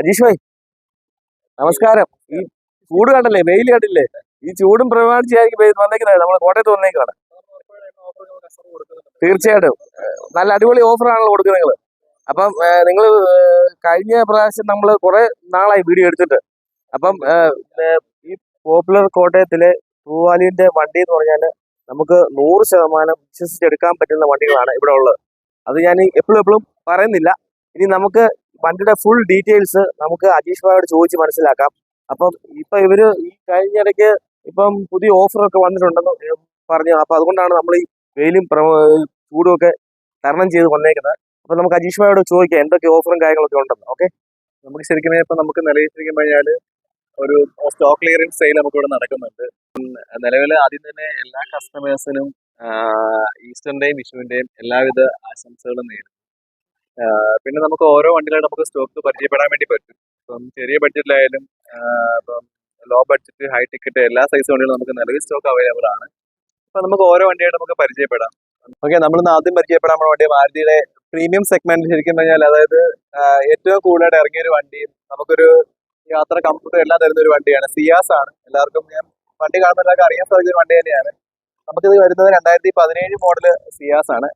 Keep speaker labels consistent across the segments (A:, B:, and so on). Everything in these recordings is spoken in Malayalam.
A: അജീഷ് ഭായ് നമസ്കാരം. ഈ ചൂട് കണ്ടല്ലേ, വെയിൽ കണ്ടില്ലേ? ഈ ചൂടും പ്രമാണിച്ചായിരിക്കും വന്നേക്കുന്നത്. നമ്മൾ കോട്ടയത്ത് വന്നേക്കാണ്. തീർച്ചയായിട്ടും നല്ല അടിപൊളി ഓഫറാണല്ലോ കൊടുക്കുന്നത് നിങ്ങൾ. അപ്പം നിങ്ങൾ കഴിഞ്ഞ പ്രാവശ്യം നമ്മൾ കുറെ നാളായി വീഡിയോ എടുത്തിട്ട്. അപ്പം ഈ പോപ്പുലർ കോട്ടയത്തിലെ തൂവാലിന്റെ വണ്ടി എന്ന് പറഞ്ഞാൽ നമുക്ക് 100% വിശ്വസിച്ചെടുക്കാൻ പറ്റുന്ന വണ്ടികളാണ് ഇവിടെ ഉള്ളത്. അത് ഞാൻ എപ്പോഴും പറയുന്നില്ല. ഇനി നമുക്ക് വണ്ടിയുടെ ഫുൾ ഡീറ്റെയിൽസ് നമുക്ക് അജീഷ് ഭായോട് ചോദിച്ച് മനസ്സിലാക്കാം. അപ്പം ഇപ്പൊ ഇവര് ഈ കഴിഞ്ഞിടയ്ക്ക് ഇപ്പം പുതിയ ഓഫറൊക്കെ വന്നിട്ടുണ്ടെന്ന് പറഞ്ഞു. അപ്പൊ അതുകൊണ്ടാണ് നമ്മൾ ഈ വെയിലും ചൂടും ഒക്കെ തരണം ചെയ്ത് വന്നേക്കുന്നത്. അപ്പൊ നമുക്ക് അജീഷ് ഭായോട് ചോദിക്കാം എന്തൊക്കെ ഓഫറും കാര്യങ്ങളൊക്കെ ഉണ്ടെന്ന്. ഓക്കെ,
B: നമുക്ക് ശരിക്കും ഇപ്പൊ നമുക്ക് നിലവിൽ ശരിക്കും കഴിഞ്ഞാല് ഒരു സ്റ്റോക്ക് ക്ലിയറൻസ് സെയിൽ നമുക്ക് ഇവിടെ നടക്കുന്നുണ്ട്. നിലവിൽ ആദ്യം തന്നെ എല്ലാ കസ്റ്റമേഴ്സിനും ഈസ്റ്ററിന്റെയും വിഷുവിന്റെയും എല്ലാവിധ ആശംസകളും നേരും. പിന്നെ നമുക്ക് ഓരോ വണ്ടികളായിട്ട് നമുക്ക് സ്റ്റോക്ക് പരിചയപ്പെടാൻ വേണ്ടി പറ്റും. ഇപ്പം ചെറിയ ബഡ്ജറ്റിലായാലും ഇപ്പം ലോ ബഡ്ജറ്റ്, ഹൈ ടിക്കറ്റ് എല്ലാ സൈസ് വണ്ടികളും നമുക്ക് നിലവിൽ സ്റ്റോക്ക് അവൈലബിൾ ആണ്. അപ്പൊ നമുക്ക് ഓരോ വണ്ടിയായിട്ട് നമുക്ക് പരിചയപ്പെടാം. ഓക്കെ, നമ്മളിന്ന് ആദ്യം പരിചയപ്പെടാൻ നമ്മുടെ വണ്ടി മാരുതിയുടെ പ്രീമിയം സെഗ്മെന്റ് ശരിക്കും കഴിഞ്ഞാൽ, അതായത് ഏറ്റവും കൂടുതലായിട്ട് ഇറങ്ങിയ ഒരു വണ്ടിയും നമുക്കൊരു യാത്ര കംഫർട്ട് എല്ലാം തരുന്ന ഒരു വണ്ടിയാണ്. സിയാസ് ആണ്. എല്ലാവർക്കും ഞാൻ വണ്ടി കാണുമ്പോൾ എല്ലാവർക്കും അറിയാൻ സാധിക്കുന്ന ഒരു വണ്ടി തന്നെയാണ്. നമുക്കിത് വരുന്നത് 2017 മോഡല് സിയാസ് ആണ്.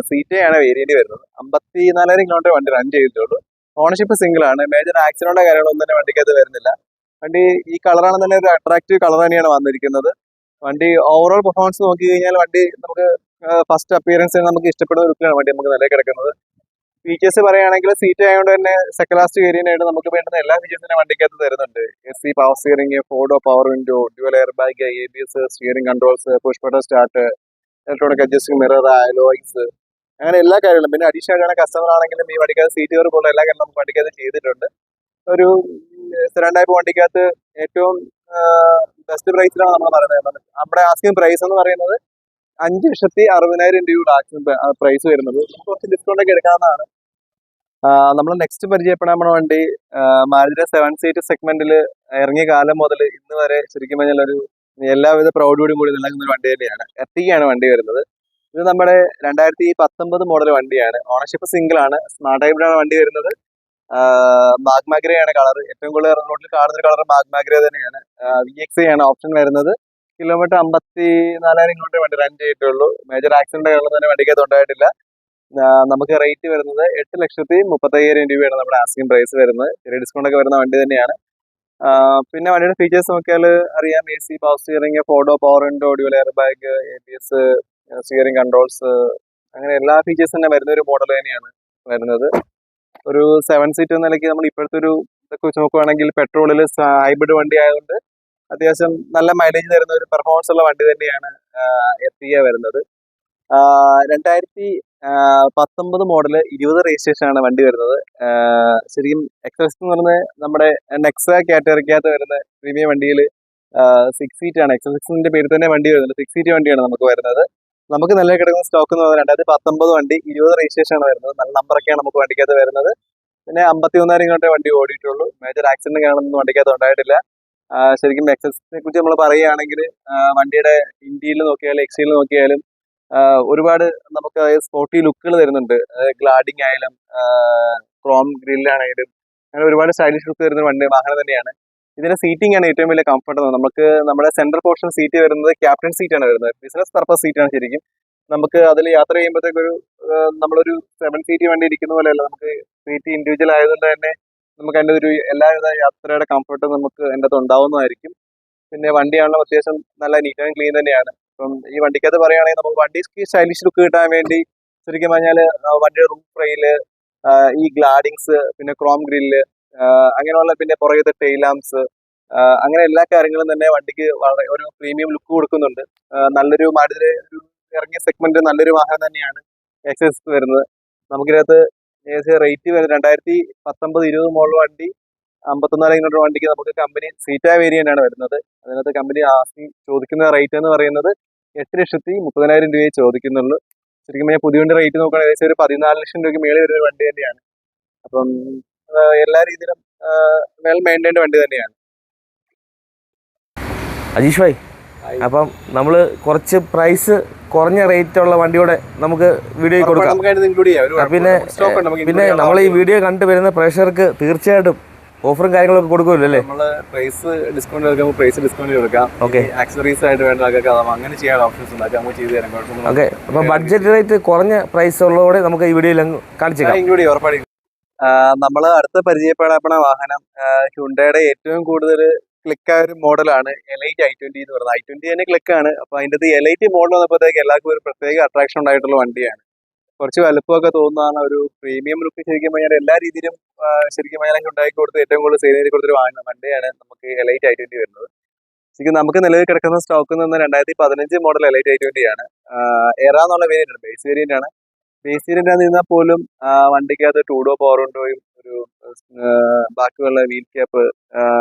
B: സീറ്റേ ആണ് വേരിയന്റ് വരുന്നത്. 54,000 കിലോമീറ്റർ വണ്ടി റൺ ചെയ്തിട്ടുള്ളൂ. ഓണർഷിപ്പ് സിംഗിൾ ആണ്. മേജർ ആക്സിഡന്റോ കാര്യങ്ങളൊന്നും തന്നെ വണ്ടിക്ക് അത് വരുന്നില്ല. വണ്ടി ഈ കളറാണ് തന്നെ ഒരു അട്രാക്റ്റീവ് കളർ തന്നെയാണ് വന്നിരിക്കുന്നത്. വണ്ടി ഓവറോൾ പെർഫോമൻസ് നോക്കി കഴിഞ്ഞാൽ വണ്ടി നമുക്ക് ഫസ്റ്റ് അപ്പിയറൻസ് നമുക്ക് ഇഷ്ടപ്പെടുന്ന ലുക്കിലാണ് വണ്ടി നമുക്ക് നിലയിൽ കിടക്കുന്നത്. ഫീച്ചേഴ്സ് പറയുകയാണെങ്കിൽ സീറ്റ് ആയതുകൊണ്ട് തന്നെ സെക്കൻഡ് ലാസ്റ്റ് വേരിയന്റ് ആയിട്ട് നമുക്ക് വേണ്ടുന്ന എല്ലാ ഫീച്ചേഴ്സിനും വണ്ടിക്കകത്ത് തരുന്നുണ്ട്. AC power steering, 4 door power window, dual air bag, ABS, steering controls, push button start, electronic adjusting mirror, alloys, അങ്ങനെ എല്ലാ കാര്യങ്ങളും. പിന്നെ അഡീഷണൽ ആയിട്ട് കസ്റ്റമർ ആണെങ്കിലും ഈ വണ്ടിക്കകത്ത് സീറ്റ് കവർ പോലുള്ള എല്ലാ കാര്യങ്ങളും നമുക്ക് വണ്ടിക്കകത്ത് ചെയ്തിട്ടുണ്ട്. ഒരു സെഡാൻ ടൈപ്പ് വണ്ടിക്കകത്ത് ഏറ്റവും ബെസ്റ്റ് പ്രൈസിലാണ് നമ്മൾ പറയുന്നത്. നമ്മുടെ ആസ്കിംഗ് പ്രൈസ് എന്ന് പറയുന്നത് 5,60,000 രൂപയുടെ ആസ്കിംഗ് പ്രൈസ് വരുന്നത്. നമുക്ക് കുറച്ച് ഡിസ്കൗണ്ട് ഒക്കെ എടുക്കാവുന്നതാണ്. നമ്മൾ നെക്സ്റ്റ് പരിചയപ്പെടാൻ പോണ വണ്ടി മാരുതിയുടെ 7 സീറ്റ് സെഗ്മെന്റിൽ ഇറങ്ങിയ കാലം മുതൽ ഇന്ന് വരെ ശരിക്കും പറഞ്ഞാൽ ഒരു എല്ലാവിധ പ്രൗഢിയോടും കൂടി നിലനിൽക്കുന്ന ഒരു വണ്ടി തന്നെയാണ്. എർട്ടിഗയാണ് വണ്ടി വരുന്നത്. ഇത് നമ്മുടെ 2019 മോഡൽ വണ്ടിയാണ്. ഓണർഷിപ്പ് സിംഗിൾ ആണ്. സ്മാർട്ട് ഹൈബ്രിഡ് ആണ് വണ്ടി വരുന്നത്. മാഗ്മ ഗ്രേ ആണ് കളർ. ഏറ്റവും കൂടുതൽ റോഡിൽ കാണുന്ന കളർ മാഗ്മ ഗ്രേ തന്നെയാണ്. VXI ആണ് ഓപ്ഷൻ വരുന്നത്. കിലോമീറ്റർ 54,000 കിലോമീറ്റർ വണ്ടി റൺ ചെയ്തിട്ടുള്ളൂ. മേജർ ആക്സിഡന്റ് കാരണം തന്നെ വണ്ടിക്കകത്ത് ഉണ്ടായിട്ടില്ല. നമുക്ക് റേറ്റ് വരുന്നത് 8,35,000 രൂപയാണ് നമ്മുടെ ആസ്കിംഗ് പ്രൈസ് വരുന്നത്. ചെറിയ ഡിസ്കൗണ്ട് ഒക്കെ വരുന്ന വണ്ടി തന്നെയാണ്. പിന്നെ വണ്ടിയുടെ ഫീച്ചേഴ്സ് നോക്കിയാൽ അറിയാം. AC power steering, 4 door power window, dual air bag, ABS, steering controls, അങ്ങനെ എല്ലാ ഫീച്ചേഴ്സ് തന്നെ വരുന്ന ഒരു മോഡൽ തന്നെയാണ് വരുന്നത്. ഒരു 7 സീറ്റ് എന്ന നിലയ്ക്ക് നമ്മൾ ഇപ്പോഴത്തെ ഒരു ഇതൊക്കെ വെച്ച് നോക്കുകയാണെങ്കിൽ പെട്രോളിൽ ഹൈബ്രിഡ് വണ്ടി ആയതുകൊണ്ട് അത്യാവശ്യം നല്ല മൈലേജ് തരുന്ന ഒരു പെർഫോമൻസ് ഉള്ള വണ്ടി തന്നെയാണ് എർട്ടിഗ വരുന്നത്. 2019 മോഡല് 20 രജിസ്ട്രേഷൻ ആണ് വണ്ടി വരുന്നത്. ശരിക്കും എക്സസ് എന്ന് പറഞ്ഞാൽ നമ്മുടെ നെക്സ കാറ്റഗറിക്കകത്ത് വരുന്ന പ്രീമിയം വണ്ടിയിൽ 6 സീറ്റ് ആണ്. എക്സസിന്റെ പേര് തന്നെ വണ്ടി വരുന്നത്. 6 സീറ്റ് വണ്ടിയാണ് നമുക്ക് വരുന്നത്. നമുക്ക് നല്ല കിടക്കുന്ന സ്റ്റോക്ക് എന്ന് പറഞ്ഞാൽ 2019 വണ്ടി 20 രജിസ്ട്രേഷൻ ആണ് വരുന്നത്. നല്ല നമ്പറൊക്കെയാണ് നമുക്ക് വണ്ടിക്കകത്ത് വരുന്നത്. പിന്നെ 53,000 കിലോമീറ്റർ വണ്ടി ഓടിയിട്ടുള്ളൂ. മേജർ ആക്സിഡന്റ് കാണുന്നൊന്നും വണ്ടിക്കകത്ത് ഉണ്ടായിട്ടില്ല. ശരിക്കും എക്സസിനെ കുറിച്ച് നമ്മൾ പറയുകയാണെങ്കിൽ വണ്ടിയുടെ ഇന്ത്യയിൽ നോക്കിയാലും എക്സ്റ്റീരിയൽ നോക്കിയാലും ഒരുപാട് നമുക്ക് സ്പോർട്ടി ലുക്കുകൾ തരുന്നുണ്ട്. ഗ്ലാഡിംഗ് ആയാലും ക്രോം ഗ്രില്ലാണെങ്കിലും അങ്ങനെ ഒരുപാട് സ്റ്റൈലിഷ് ലുക്ക് തരുന്ന വണ്ടി വാഹനം തന്നെയാണ്. ഇതിന്റെ സീറ്റിംഗ് ആണ് ഏറ്റവും വലിയ കംഫർട്ട്. നമുക്ക് നമ്മുടെ സെൻട്രൽ പോർഷൻ സീറ്റ് വരുന്നത് ക്യാപ്റ്റൻ സീറ്റ് ആണ് വരുന്നത്. ബിസിനസ് പർപ്പസ് സീറ്റ് ആണ് ശരിക്കും. നമുക്ക് അതിൽ യാത്ര ചെയ്യുമ്പോഴത്തേക്ക് നമ്മളൊരു 7 സീറ്റ് വണ്ടി ഇരിക്കുന്ന പോലെയല്ല. നമുക്ക് സീറ്റ് ഇൻഡിവിജ്വൽ ആയതുകൊണ്ട് തന്നെ നമുക്ക് അതിൻ്റെ ഒരു എല്ലാവിധ യാത്രയുടെ കംഫർട്ടും നമുക്ക് അതിൻ്റെ അകത്ത് ഉണ്ടാവുന്നതായിരിക്കും. പിന്നെ വണ്ടിയാണല്ലോ അത്യാവശ്യം നല്ല നീറ്റ് ആൻഡ് ക്ലീൻ തന്നെയാണ്. ഇപ്പം ഈ വണ്ടിക്കകത്ത് പറയുകയാണെങ്കിൽ നമുക്ക് വണ്ടിക്ക് സ്റ്റൈലിഷ് ലുക്ക് കിട്ടാൻ വേണ്ടി ശരിക്കും പറഞ്ഞാൽ വണ്ടിയുടെ റൂഫ് റെയില്, ഈ ഗ്ലാഡിങ്സ്, പിന്നെ ക്രോം ഗ്രില്ല്, അങ്ങനെയുള്ള പിന്നെ പുറകത്തെ ടെയിൽ ലാംപ്സ്, അങ്ങനെ എല്ലാ കാര്യങ്ങളും തന്നെ വണ്ടിക്ക് വളരെ ഒരു പ്രീമിയം ലുക്ക് കൊടുക്കുന്നുണ്ട്. നല്ലൊരു മാരുതി ഇറങ്ങിയ സെഗ്മെന്റ് നല്ലൊരു വാഹനം തന്നെയാണ് എക്സസ് വരുന്നത്. നമുക്കിതിനകത്ത് റേറ്റ് വരുന്നത് 2019-20 മോഡൽ വണ്ടി 54,000 കിലോമീറ്റർ വണ്ടിക്ക് നമുക്ക് കമ്പനി സീറ്റാ വേരിയന്റ് ആണ് വരുന്നത്. അതിനകത്ത് കമ്പനി ചോദിക്കുന്ന റേറ്റ് എന്ന് പറയുന്നത് 8,30,000 രൂപയെ ചോദിക്കുന്നുള്ളൂ. ശരിക്കും പറഞ്ഞാൽ പുതിയ വണ്ടി റേറ്റ് നോക്കുകയാണെങ്കിൽ ഏകദേശം ഒരു 14 ലക്ഷം രൂപയ്ക്ക് മേളിൽ വരുന്ന വണ്ടി തന്നെയാണ്. അപ്പം എല്ലാ രീതിയിലും വെൽ മെയിൻറ്റൈൻഡ് വണ്ടി തന്നെയാണ്.
A: അജീഷ് ഭായ്, അപ്പം നമ്മൾ കുറച്ച് പ്രൈസ് കുറഞ്ഞ റേറ്റ് ഉള്ള വണ്ടിയോടെ നമുക്ക് വീഡിയോ കൊടുക്കാം. പിന്നെ നമ്മൾ ഈ വീഡിയോ കണ്ടു വരുന്ന പ്രേക്ഷകർക്ക് തീർച്ചയായിട്ടും ഓഫറും കാര്യങ്ങളൊക്കെ കൊടുക്കുമല്ലോ അല്ലേ?
B: നമ്മള് പ്രൈസ് ഡിസ്കൗണ്ട് എടുക്കുമ്പോൾ പ്രൈസ് ഡിസ്കൗണ്ട് കൊടുക്കാം.
A: ഓക്കെ
B: ആക്സസറീസ് ആയിട്ട് വേണ്ട ആൾക്കാർക്ക് അങ്ങനെ ചെയ്യാൻ ഓപ്ഷൻസ് ഉണ്ട്. നമുക്ക് ചെയ്ത് തരാം. കുഴപ്പമൊന്നും
A: ഓക്കെ. അപ്പോൾ ബഡ്ജറ്റ് റേറ്റ് കുറഞ്ഞ പ്രൈസ് ഉള്ളതോടെ നമുക്ക് ഈ വീഡിയോയിൽ അങ്ങ് കാണിച്ചേക്കാം.
B: ഇൻക്ലൂഡ് ചെയ്യും ഉറപ്പായിട്ടും. നമ്മൾ അടുത്ത പരിചയപ്പെടാൻ വാഹനം ഹ്യുണ്ടയുടെ ഏറ്റവും കൂടുതൽ ക്ലിക്കായ ഒരു മോഡലാണ് എലൈറ്റ് i20 എന്ന് പറയുന്നത്. i20 തന്നെ ക്ലിക്കാണ്. അപ്പൊ അതിന്റെ എലൈറ്റ് മോഡൽ വന്നപ്പോഴത്തേക്ക് എല്ലാവർക്കും ഒരു പ്രത്യേക അട്രാക്ഷൻ ഉണ്ടായിട്ടുള്ള വണ്ടിയാണ്. കുറച്ച് വലുപ്പമൊക്കെ തോന്നുന്ന ഒരു പ്രീമിയം ലുക്ക് ശരിക്കും പറഞ്ഞാൽ എല്ലാ രീതിയിലും ശരിക്കും പറഞ്ഞാൽ ഉണ്ടാക്കി കൊടുത്ത് ഏറ്റവും കൂടുതൽ സെയിൽ ചെയ്ത് കൊടുത്തൊരു വണ്ടിയാണ് നമുക്ക് എലൈറ്റ് i20 വരുന്നത്. ശരിക്കും നമുക്ക് നിലവിൽ കിടക്കുന്ന സ്റ്റോക്കിൽ നിന്ന് 2015 മോഡൽ എലൈറ്റ് i20 ആണ്. എറ എന്നുള്ള വേരിയന്റ് ആണ്, ബേസ് വേരിയന്റ് ആണ്. ബേസ് വേരിയന്റ് ആണെന്നാൽ പോലും വണ്ടിക്കകത്ത് 2 ഡോർ പവർ വിൻഡോയും ഒരു ബാക്കിയുള്ള വീൽ ക്യാപ്പ്,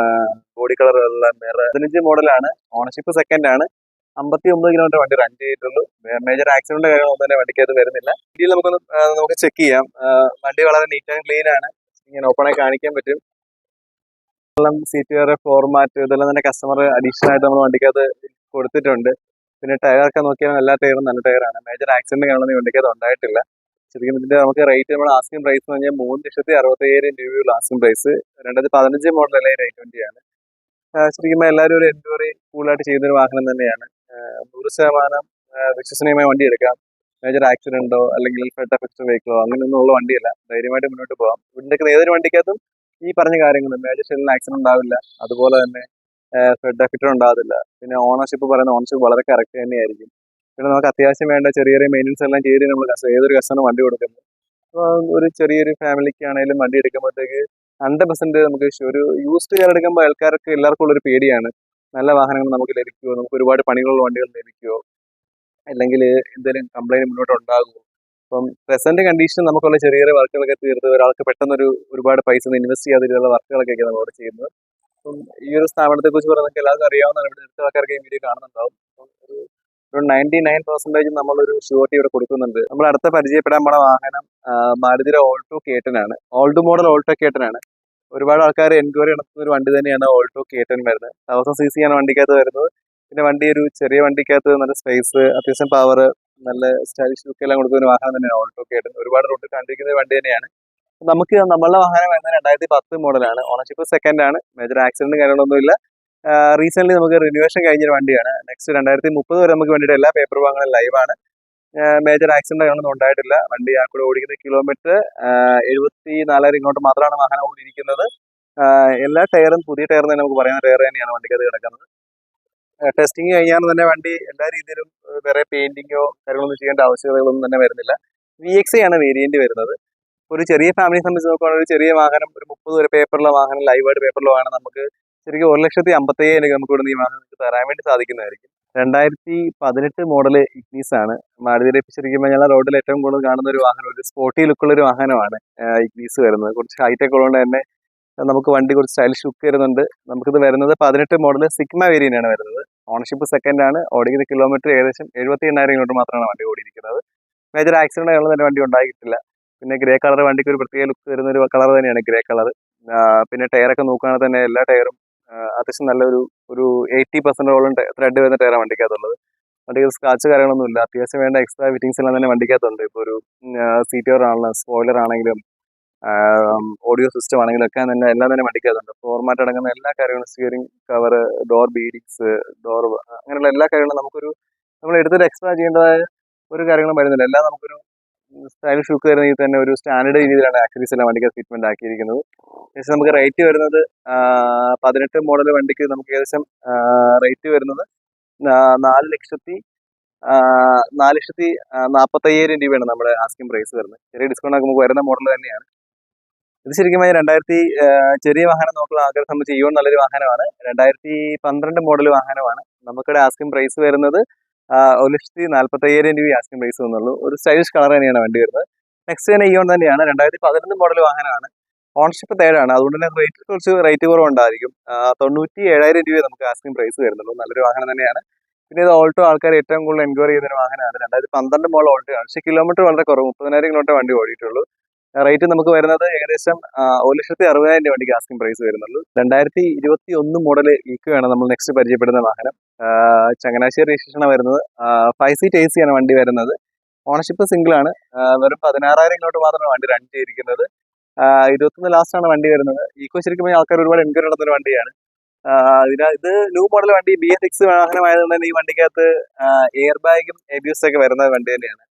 B: ബോഡി കളർ എല്ലാം വേറെ 15 മോഡലാണ്. ഓണർഷിപ്പ് സെക്കൻഡ് ആണ്. 59 കിലോമീറ്റർ വണ്ടി റൺ ചെയ്തിട്ടുള്ളൂ. മേജർ ആക്സിഡന്റ് കാര്യങ്ങളൊന്നും തന്നെ വണ്ടിക്കകത്ത് വരുന്നില്ല. ഇതിൽ നമുക്ക് ചെക്ക് ചെയ്യാം. വണ്ടി വളരെ നീറ്റ് ആൻഡ് ക്ലീൻ ആണ്. ഇങ്ങനെ ഓപ്പണായി കാണിക്കാൻ പറ്റും. സീറ്റ് കവർ, ഫ്ലോർ മാറ്റ് ഇതെല്ലാം തന്നെ കസ്റ്റമർ അഡീഷണൽ ആയിട്ട് നമ്മൾ വണ്ടിക്കകത്ത് കൊടുത്തിട്ടുണ്ട്. പിന്നെ ടയറൊക്കെ നോക്കിയാൽ എല്ലാ ടയറും നല്ല ടയറാണ്. മേജർ ആക്സിഡന്റ് കാണുന്ന വണ്ടിക്കകത്ത് ഉണ്ടായിട്ടില്ല. ശരിക്കും ഇതിന്റെ നമുക്ക് റേറ്റ് നമ്മൾ ആസ്കിംഗ് പ്രൈസ് എന്ന് പറഞ്ഞാൽ 3,65,000 രൂപയുള്ള ആസ്കിംഗ് പ്രൈസ്. 2015 മോഡൽ i20 ആണ്. ശരിക്കും എല്ലാവരും ഒരു എൻക്വയറി കൂളായിട്ട് ചെയ്യുന്നൊരു വാഹനം തന്നെയാണ്. 100% വിശ്വസനീയമായ വണ്ടി എടുക്കാം. മേജർ ആക്സിഡന്റോ അല്ലെങ്കിൽ ഫ്ലഡ് എഫക്റ്റോ വെഹിക്കിളോ അങ്ങനെയൊന്നും ഉള്ള വണ്ടിയല്ല. ധൈര്യമായിട്ട് മുന്നോട്ട് പോകാം. ഇവിടെ ഏതൊരു വണ്ടിക്കകത്തും ഈ പറഞ്ഞ കാര്യങ്ങൾ മേജർ ഷെല്ലിന് ആക്സിഡന്റ് ഉണ്ടാവില്ല. അതുപോലെ തന്നെ ഫ്ലഡ് എഫക്റ്റോ ഉണ്ടാവില്ല. പിന്നെ ഓണർഷിപ്പ് വളരെ കറക്റ്റ് തന്നെയായിരിക്കും. പിന്നെ നമുക്ക് അത്യാവശ്യം വേണ്ട ചെറിയ ചെറിയ മെയിൻ്റെനൻസ് എല്ലാം ചെയ്ത് നമ്മൾ ഏതൊരു കസ്റ്റമർ വണ്ടി കൊടുക്കുന്നത്. അപ്പോൾ ഒരു ചെറിയൊരു ഫാമിലിക്ക് ആണെങ്കിലും വണ്ടി എടുക്കുമ്പോഴത്തേക്ക് 100% നമുക്ക് ഒരു യൂസ്ഡ് കാർ എടുക്കുമ്പോൾ ആൾക്കാർക്ക് എല്ലാവർക്കും ഉള്ളൊരു പേടിയാണ്. നല്ല വാഹനങ്ങൾ നമുക്ക് ലഭിക്കുമോ, നമുക്ക് ഒരുപാട് പണികളുള്ള വണ്ടികൾ ലഭിക്കുമോ, അല്ലെങ്കിൽ എന്തെങ്കിലും കംപ്ലൈൻറ്റ് മുന്നോട്ട് ഉണ്ടാകുമോ. അപ്പം പ്രസന്റ് കണ്ടീഷൻ നമുക്കുള്ള ചെറിയ ചെറിയ വർക്കുകളൊക്കെ തീർത്ത് ഒരാൾക്ക് പെട്ടെന്നൊരു ഒരുപാട് പൈസ ഇൻവെസ്റ്റ് ചെയ്യാതിരിക്കുന്ന വർക്കുകളൊക്കെ നമ്മൾ ഇവിടെ ചെയ്യുന്നത്. അപ്പം ഈ ഒരു സ്ഥാപനത്തെ കുറിച്ച് പറഞ്ഞാൽ നമുക്ക് എല്ലാവർക്കും അറിയാവുന്നതാണ്. ഇവിടെ അടുത്ത ആൾക്കാർക്ക് ഈ വീഡിയോ കാണുന്നുണ്ടാവും. അപ്പം ഒരു 99% നമ്മളൊരു ഷുവർട്ടി ഇവിടെ കൊടുക്കുന്നുണ്ട്. നമ്മൾ അടുത്ത പരിചയപ്പെടാൻ പോണ വാഹനം മാരുതിയുടെ ഓൾട്ടോ K10 ആണ്. ഓൾഡ് മോഡൽ ഓൾട്ടോ K10 ആണ്. ഒരുപാട് ആൾക്കാർ എൻക്വയറി നടത്തുന്ന ഒരു വണ്ടി തന്നെയാണ് ഓൾട്ടോ K10 വരുന്നത്. 1000 cc ആണ് വണ്ടിക്കകത്ത് വരുന്നത്. പിന്നെ വണ്ടി ഒരു ചെറിയ വണ്ടിക്കകത്ത് നല്ല സ്പേസ്, അത്യാവശ്യം പവർ, നല്ല സ്റ്റൈലിഷ് ലുക്ക് എല്ലാം കൊടുക്കുന്ന ഒരു വാഹനം തന്നെയാണ് ഓൾട്ടോ K10. ഒരുപാട് റൂട്ട് കണ്ടിരിക്കുന്ന ഒരു വണ്ടി തന്നെയാണ്. നമുക്ക് നമ്മളുടെ വാഹനം വരുന്നത് 2010 മോഡലാണ്. ഓണർഷിപ്പ് സെക്കൻഡ് ആണ്. മേജർ ആക്സിഡന്റ് കാര്യങ്ങളൊന്നുമില്ല. റീസെന്റ് നമുക്ക് റിന്യൂവേഷൻ കഴിഞ്ഞൊരു വണ്ടിയാണ്. നെക്സ്റ്റ് 2030 വരെ നമുക്ക് വേണ്ടിയിട്ട് എല്ലാ പേപ്പർ വാങ്ങലും ലൈവാണ്. മേജർ ആക്സിഡന്റ് കാര്യങ്ങളൊന്നും ഉണ്ടായിട്ടില്ല. വണ്ടി ആ കൂടെ ഓടിക്കുന്ന കിലോമീറ്റർ 74,000 ഇങ്ങോട്ട് മാത്രമാണ് വാഹനം ഓടിയിരിക്കുന്നത്. എല്ലാ ടയറും പുതിയ ടയർ തന്നെ നമുക്ക് പറയുന്ന ടയർ തന്നെയാണ് വണ്ടിക്കകത്ത് കിടക്കുന്നത്. ടെസ്റ്റിംഗ് കഴിഞ്ഞാൽ തന്നെ വണ്ടി എല്ലാ രീതിയിലും വേറെ പെയിന്റിങ്ങോ കാര്യങ്ങളൊന്നും ചെയ്യേണ്ട ആവശ്യകതകളൊന്നും തന്നെ വരുന്നില്ല. VXi ആണ് വേരിയന്റ് വരുന്നത്. ഒരു ചെറിയ ഫാമിലിയെ സംബന്ധിച്ച് നോക്കുകയാണെങ്കിൽ ഒരു ചെറിയ വാഹനം ഒരു 30 വരെ പേപ്പറിലോ വാഹനം ലൈവായിട്ട് പേപ്പറിലോ ആണ് നമുക്ക് ശരിക്കും 1,55,000 നമുക്ക് ഇവിടെ നിന്ന് ഈ വാഹനം തരാൻ വേണ്ടി സാധിക്കുന്നതായിരിക്കും. 2018 മോഡല് ഇഗ്നീസ് ആണ്. മാരുതിയുടെ ശരിക്കും പറഞ്ഞാൽ റോഡിൽ ഏറ്റവും കൂടുതൽ കാണുന്ന ഒരു വാഹനം, ഒരു സ്പോർട്ടി ലുക്കുള്ള ഒരു വാഹനമാണ് ഇഗ്നീസ് വരുന്നത്. കുറച്ച് ഹൈടെക് ഉള്ളതുകൊണ്ട് തന്നെ നമുക്ക് വണ്ടി കുറച്ച് സ്റ്റൈലിഷ് ലുക്ക് വരുന്നുണ്ട്. നമുക്കിത് വരുന്നത് 18 മോഡൽ സിഗ്മ വേരിയന്റ് ആണ് വരുന്നത്. ഓണർഷിപ്പ് സെക്കൻഡ് ആണ്. ഓടിക്കുന്ന കിലോമീറ്റർ ഏകദേശം 78,000 കിലോമീറ്റർ മാത്രമാണ് വണ്ടി ഓടിയിരിക്കുന്നത്. മേജർ ആക്സിഡന്റ് ആയുള്ള തന്നെ വണ്ടി ഉണ്ടായിട്ടില്ല. പിന്നെ ഗ്രേ കളർ വണ്ടിക്ക് ഒരു പ്രത്യേക ലുക്ക് വരുന്ന ഒരു കളർ തന്നെയാണ് ഗ്രേ കളർ. പിന്നെ ടയറൊക്കെ നോക്കുകയാണെങ്കിൽ തന്നെ എല്ലാ ടയറും അത്യാവശ്യം നല്ലൊരു 80%ഓളം ത്രെഡ് വരുന്ന ടയറാണ് വണ്ടിക്കകത്തുള്ളത്. വണ്ടിക്ക് സ്ക്രാച്ച് കാര്യങ്ങളൊന്നുമില്ല. അത്യാവശ്യം വേണ്ട എക്സ്ട്രാ ഫിറ്റിംഗ്സ് എല്ലാം തന്നെ വണ്ടിക്കകത്തുണ്ട്. ഇപ്പോൾ ഒരു സീറ്റ് കവർ ആണെങ്കിലും സ്പോയിലർ ആണെങ്കിലും ഓഡിയോ സിസ്റ്റം ആണെങ്കിലും ഒക്കെ തന്നെ എല്ലാം തന്നെ വണ്ടിക്കകത്തുണ്ട്. ഫ്ലോർ മാറ്റ് അടങ്ങുന്ന എല്ലാ കാര്യങ്ങളും, steering cover, door beadings, door അങ്ങനെയുള്ള എല്ലാ കാര്യങ്ങളും നമുക്കൊരു നമ്മൾ എടുത്തിട്ട് എക്സ്ട്രാ ചെയ്യേണ്ടതായ ഒരു കാര്യങ്ങളും വരുന്നില്ല. എല്ലാം നമുക്കൊരു സ്റ്റൈലിഷ് ലുക്ക് വരുന്ന രീതിയിൽ തന്നെ ഒരു സ്റ്റാൻഡേർഡ് രീതിയിലാണ് ആക്സറീസ് എല്ലാം വണ്ടിക്ക് ഫിറ്റ്മെന്റ് ആക്കിയിരിക്കുന്നത്. ഏകദേശം നമുക്ക് റേറ്റ് വരുന്നത് 18 മോഡൽ വണ്ടിക്ക് നമുക്ക് ഏകദേശം റേറ്റ് വരുന്നത് 4,45,000 രൂപയാണ് നമ്മുടെ ആസ്കിംഗ് പ്രൈസ് വരുന്നത്. ചെറിയ ഡിസ്കൗണ്ട് ഒക്കെ നമുക്ക് വരുന്ന മോഡൽ തന്നെയാണ്. ഇത് ശരിക്കും 2000 ചെറിയ വാഹനം നോക്കുന്ന ആൾക്കാരെ സംബന്ധിച്ച് ഇയോൺ നല്ലൊരു വാഹനമാണ്. 2012 മോഡൽ വാഹനമാണ്. നമുക്കിവിടെ ആസ്കിംഗ് പ്രൈസ് വരുന്നത് 1,45,000 രൂപ ആസ്കിംഗ് പ്രൈസ് വന്നുള്ളൂ. ഒരു സ്റ്റൈലിഷ് കളർ തന്നെയാണ് വണ്ടി വരുന്നത്. നെക്സ്റ്റ് തന്നെ ഇയോൺ തന്നെയാണ്. 2011 മോഡൽ വാഹനമാണ്. ഓണർഷിപ്പ് തേർഡാണ്. അതുകൊണ്ട് തന്നെ കുറച്ച് റേറ്റ് കുറവുണ്ടായിരിക്കും. 97,000 രൂപ നമുക്ക് ആസ്കിംഗ് പ്രൈസ് വരുന്നുള്ളൂ. നല്ലൊരു വാഹനം തന്നെയാണ്. പിന്നെ ഇത് ഓൾട്ടോ ആൾക്കാർ ഏറ്റവും കൂടുതൽ എൻക്വയറി ചെയ്യുന്ന ഒരു വാഹനമാണ്. 2012 മോഡൽ ഓൾട്ടോ ആണ്. പക്ഷേ കിലോമീറ്റർ വളരെ കുറവ്, 30,000 കിലോമീറ്റർ വണ്ടി ഓടിയിട്ടുള്ളൂ. റേറ്റ് നമുക്ക് വരുന്നത് ഏകദേശം 1,60,000 വണ്ടിക്ക് ആസ്കിംഗ് പ്രൈസ് വരുന്നുള്ളൂ. 2021 മോഡൽ ഈക്കോയാണ് നമ്മൾ നെക്സ്റ്റ് പരിചയപ്പെടുന്ന വാഹനം. ചങ്ങനാശ്ശേരി രജിസ്ട്രേഷനാണ് വരുന്നത്. 5 സീറ്റ് AC ആണ് വണ്ടി വരുന്നത്. ഓണർഷിപ്പ് സിംഗിൾ ആണ്. വെറും 16,000 കിലോമീറ്റർ മാത്രമാണ് വണ്ടി റൺ ചെയ്തിരിക്കുന്നത്. 21 ലാസ്റ്റ് ആണ് വണ്ടി വരുന്നത്. ഈക്കോ ശരിക്കും പറഞ്ഞാൽ ആൾക്കാർ ഒരുപാട് എൻക്വയറി നടത്തുന്ന ഒരു വണ്ടിയാണ്. ഇത് ന്യൂ മോഡൽ വണ്ടി, BS6 വാഹനമായതുകൊണ്ട് തന്നെ ഈ വണ്ടിക്കകത്ത് എയർ ബാഗും ABS ഒക്കെ വരുന്ന വണ്ടി തന്നെയാണ്.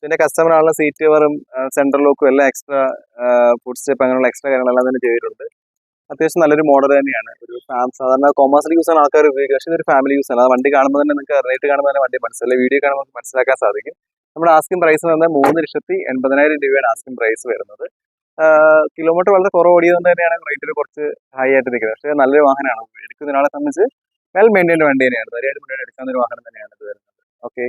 B: പിന്നെ കസ്റ്റമർ ആളുടെ സീറ്റ് കവറും സെൻട്രൽ ലോക്കും എല്ലാം എക്സ്ട്രാ ഫുഡ് സ്റ്റെപ്പ് അങ്ങനെയുള്ള എക്സ്ട്രാ കാര്യങ്ങളെല്ലാം തന്നെ ചെയ്തിട്ടുണ്ട്. അത്യാവശ്യം നല്ലൊരു മോഡൽ തന്നെയാണ്. സാധാരണ കൊമേഴ്സ്യൽ യൂസ് ആണ് ആൾക്കാർ ഉപയോഗിക്കുക, പക്ഷേ ഇതൊരു ഫാമിലി യൂസ് ആണ്. ആ വണ്ടി കാണുമ്പോൾ തന്നെ നിങ്ങൾക്ക് റേറ്റ് കാണുമ്പോൾ തന്നെ വണ്ടി മനസ്സിലായി, വീഡിയോ കാണുമ്പോൾ നമുക്ക് മനസ്സിലാക്കാൻ സാധിക്കും. നമ്മുടെ ആസ്കിംഗ് പ്രൈസ് എന്ന് പറഞ്ഞാൽ 3,80,000 രൂപയാണ് ആസ്കിംഗ് പ്രൈസ് വരുന്നത്. കിലോമീറ്റർ വളരെ കുറവ് ഓടിയതുകൊണ്ട് തന്നെയാണ് റേറ്റിൽ കുറച്ച് ഹൈ ആയിട്ട് നിൽക്കുന്നത്. പക്ഷേ നല്ലൊരു വാഹനമാണ്, എടുക്കുന്ന ഒരാളെ സംബന്ധിച്ച് വെൽ മെയിൻറ്റൈൻഡ് വണ്ടി തന്നെയാണ്. ധൈര്യമായിട്ട് എടുക്കാവുന്ന ഒരു വാഹനം തന്നെയാണ് ഇത് വരുന്നത്. ഓക്കെ.